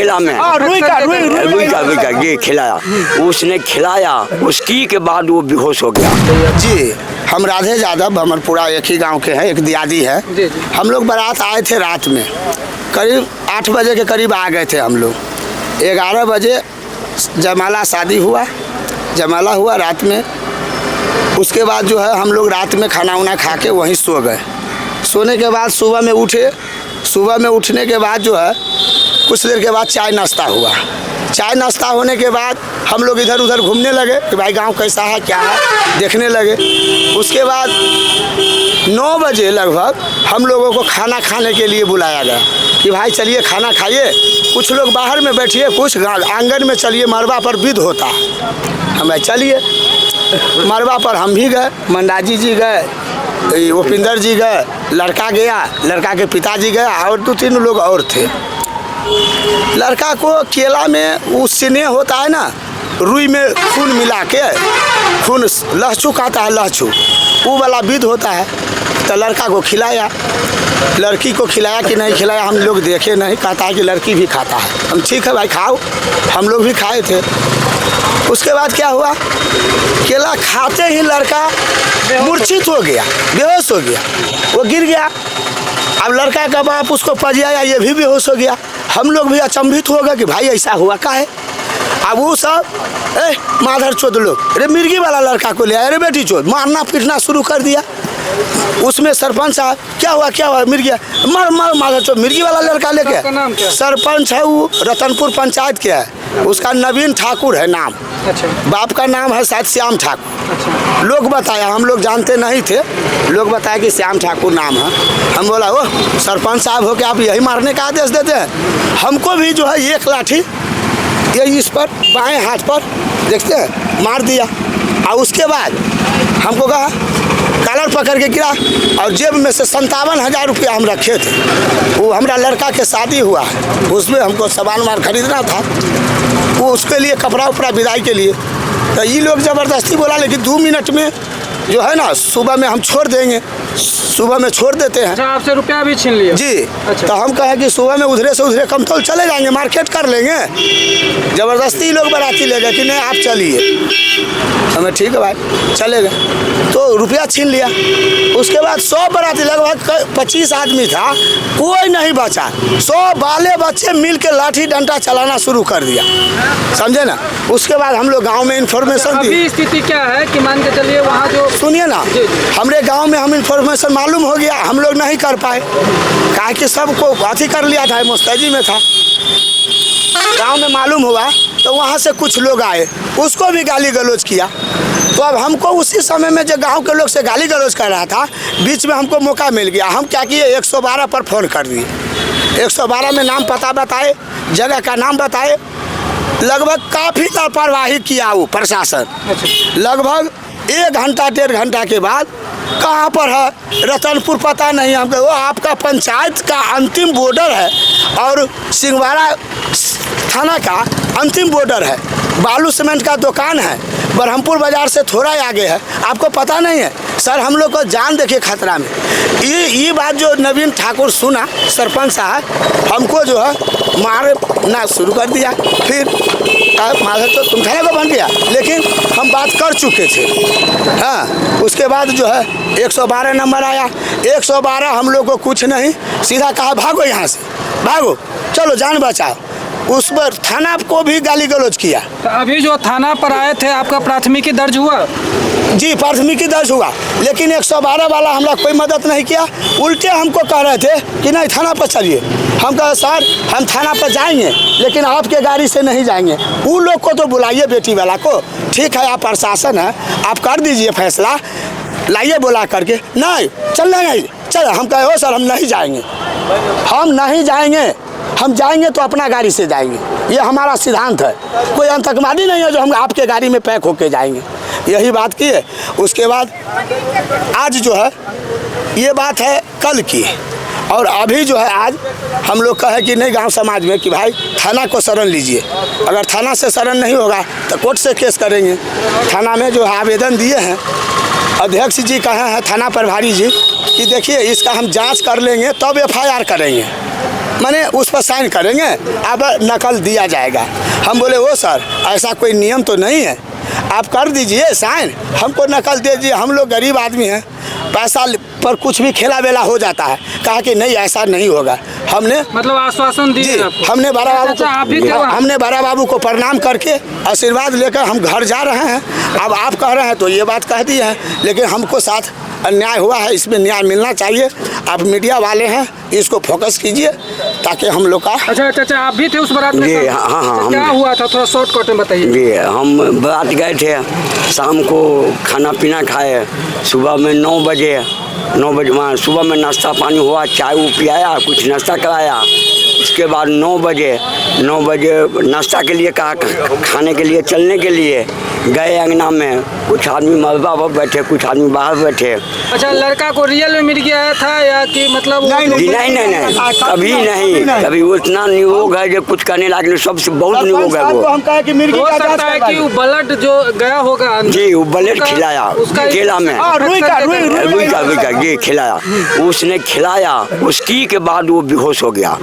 खेला में, रुई का ये खिलाया, उसने खिलाया, उसकी के बाद वो बेहोश हो गया। जी, हम राधे यादव भमरपुरा एक ही गांव के हैं, एक दियादी है। हम लोग बारात आए थे रात में, करीब 8 बजे के करीब आ गए थे हम लोग। 11 बजे जयमाला शादी हुआ, जयमाला हुआ रात में। उसके बाद जो है हम लोग रात में खाना वाना खा के वहीं सो गए। सोने के बाद सुबह में उठे, सुबह में उठने के बाद जो है कुछ देर के बाद चाय नाश्ता हुआ। चाय नाश्ता होने के बाद हम लोग इधर उधर घूमने लगे कि भाई गांव कैसा है क्या है, देखने लगे। उसके बाद 9 बजे लगभग हम लोगों को खाना खाने के लिए बुलाया गया कि भाई चलिए खाना खाइए। कुछ लोग बाहर में बैठिए, कुछ आंगन में चलिए, मरवा पर विध होता है। हमें चलिए मरवा पर हम भी गए, मंडाजी जी गए, उपिंदर जी गए, लड़का गया, लड़का के पिताजी गए और 2-3 लोग और थे। लड़का को केला में वो स्नेह होता है ना, रुई में खून मिला के, खून लहसू खाता है, लहसू वो वाला विध होता है। तो लड़का को खिलाया, लड़की को खिलाया कि नहीं खिलाया हम लोग देखे नहीं। कहता है कि लड़की भी खाता है। हम ठीक है भाई खाओ, हम लोग भी खाए थे। उसके बाद क्या हुआ, केला खाते ही लड़का मूर्छित हो गया, बेहोश हो गया, वो गिर गया। अब लड़का का बाप उसको पजियाया, ये भी बेहोश हो गया। हम लोग भी अचंभित हो गए कि भाई ऐसा हुआ का है। अब वो सब माधर चोद लोग, अरे मिर्गी वाला लड़का को ले आए, अरे बेटी चोद, मारना पीटना शुरू कर दिया। उसमें सरपंच साहब क्या हुआ मिर्गी, मर माधर चोद, मिर्गी वाला लड़का लेके। सरपंच है वो रतनपुर पंचायत के है, उसका नवीन ठाकुर है नाम। अच्छा। बाप का नाम है शायद श्याम ठाकुर। अच्छा। लोग बताया, हम लोग जानते नहीं थे, लोग बताया कि श्याम ठाकुर नाम है। हम बोला ओ सरपंच साहब हो के आप यही मारने का आदेश देते हैं। हमको भी जो है एक लाठी ये इस पर बाएं हाथ पर देखते हैं मार दिया। और उसके बाद हमको कहा कॉलर पकड़ के गिरा और जेब में से 57,000 रुपया हम रखे थे। वो हमारा लड़का के शादी हुआ है, उसमें हमको सामान खरीदना था, वो उसके लिए कपड़ा उपड़ा विदाई के लिए। तो ये लोग ज़बरदस्ती बोला, लेकिन 2 मिनट में जो है ना सुबह में हम छोड़ देंगे, सुबह में छोड़ देते हैं। अच्छा, आपसे रुपया भी छीन लिया? जी। अच्छा। तो हम कहे कि सुबह में उधरे से उधरे कमतौल चले जाएंगे, मार्केट कर लेंगे। ज़बरदस्ती लोग बाराती ले गए कि नहीं आप चलिए। हमें ठीक है भाई चले गए, तो रुपया छीन लिया। उसके बाद 100 बाराती, लगभग 25 आदमी था, कोई नहीं बचा। 100 बाले बच्चे मिल के लाठी डंडा चलाना शुरू कर दिया, समझे ना। उसके बाद हम लोग गाँव में इंफॉर्मेशन दी। अभी स्थिति क्या है कि मान के चलिए वहाँ जो सुनिए ना, हमारे गांव में हम इंफॉर्मेशन मालूम हो गया, हम लोग नहीं कर पाए, कहा कि सबको अथी कर लिया था, मुस्तैदी में था। गांव में मालूम हुआ तो वहाँ से कुछ लोग आए, उसको भी गाली गलौज किया। तो अब हमको उसी समय में जो गांव के लोग से गाली गलौज कर रहा था, बीच में हमको मौका मिल गया। हम क्या किए, 112 पर फ़ोन कर दिए। 112 में नाम पता बताए, जगह का नाम बताए। लगभग काफ़ी लापरवाही किया वो प्रशासन। लगभग 1 घंटा 1.5 घंटा के बाद कहाँ पर है रतनपुर पता नहीं हमको, वो आपका पंचायत का अंतिम बॉर्डर है और सिंहवाड़ा थाना का अंतिम बॉर्डर है। बालू सीमेंट का दुकान है, ब्रह्मपुर बाजार से थोड़ा आगे है, आपको पता नहीं है। सर हम लोग को जान देखिए खतरा में। ये बात जो नवीन ठाकुर सुना सरपंच साहब, हमको जो है मारना शुरू कर दिया। फिर माधर तो तुम थाने को बन गया, लेकिन हम बात कर चुके थे। हाँ, उसके बाद जो है 112 नंबर आया। 112 हम लोग को कुछ नहीं, सीधा कहा भागो यहाँ से, भागो, चलो जान बचाओ। उस पर थाना को भी गाली गलौज किया। तो अभी जो थाना पर आए थे आपका प्राथमिकी दर्ज हुआ? जी प्राथमिकी दर्ज हुआ, लेकिन 112 वाला हमारा कोई मदद नहीं किया। उल्टे हमको कह रहे थे कि नहीं थाना पर चलिए। हम कहे सर हम थाना पर जाएंगे, लेकिन आपके गाड़ी से नहीं जाएंगे। उन लोग को तो बुलाइए बेटी वाला को, ठीक है आप प्रशासन है, आप कर दीजिए फैसला, लाइए बुला करके। नहीं चलना नहीं, चल हम कहे हो सर हम नहीं जाएंगे, हम नहीं जाएंगे, हम जाएंगे तो अपना गाड़ी से जाएंगे, ये हमारा सिद्धांत है। कोई आतंकवादी नहीं है जो हम आपके गाड़ी में पैक होके जाएंगे। यही बात की है। उसके बाद आज जो है ये बात है कल की, और अभी जो है आज हम लोग कहे कि नहीं गांव समाज में कि भाई थाना को शरण लीजिए। अगर थाना से शरण नहीं होगा तो कोर्ट से केस करेंगे। थाना में जो है आवेदन दिए हैं, अध्यक्ष जी कहे हैं थाना प्रभारी जी कि देखिए इसका हम जांच कर लेंगे तब FIR करेंगे। माने उस पर साइन करेंगे, अब नकल दिया जाएगा। हम बोले वो सर ऐसा कोई नियम तो नहीं है, आप कर दीजिए साइन, हमको नकल दे दीजिए, हम लोग गरीब आदमी हैं, पैसा पर कुछ भी खेला बेला हो जाता है। कहा कि नहीं ऐसा नहीं होगा। हमने मतलब आश्वासन जी दिए आपको? हमने बड़ा बाबू अच्छा, आप भी थे को वहाँ? हमने बड़ा बाबू को प्रणाम करके आशीर्वाद लेकर हम घर जा रहे हैं। अब आप कह रहे हैं तो ये बात कह दी है, लेकिन हमको साथ अन्याय हुआ है, इसमें न्याय मिलना चाहिए। आप मीडिया वाले हैं, इसको फोकस कीजिए ताकि हम लोग का। अच्छा चाचा, आप भी थे उस बारात में? जी, सर? हाँ, हाँ, तो क्या हम- हुआ था, थोड़ा शॉर्टकट में बताइए। जी हम बारात गए थे, शाम को खाना पीना खाए, सुबह में 9 बजे वहाँ सुबह में नाश्ता पानी हुआ, चाय वो पियाया, कुछ नाश्ता कराया। उसके बाद 9 बजे नाश्ता के लिए कहा, खाने के लिए चलने के लिए गए अंगना में। कुछ आदमी मलबा पर बैठे, कुछ आदमी बाहर बैठे। अच्छा, लड़का को रियल में मिल गया था या कि मतलब वो- नहीं, जी नहीं, कभी नहीं, कभी वो इतना निरोग है जो कुछ करने लायक, सबसे बहुत निरोग है वो। हम कहे कि मिर्गी हो का जांच सकता है कि करवाइए। वो ब्लड जो गया होगा अंदर, जी वो ब्लेड उसका- खिलाया उसका केला में, रुई का जी खिलाया। उसने खिलाया, उसकी के बाद वो बेहोश हो गया।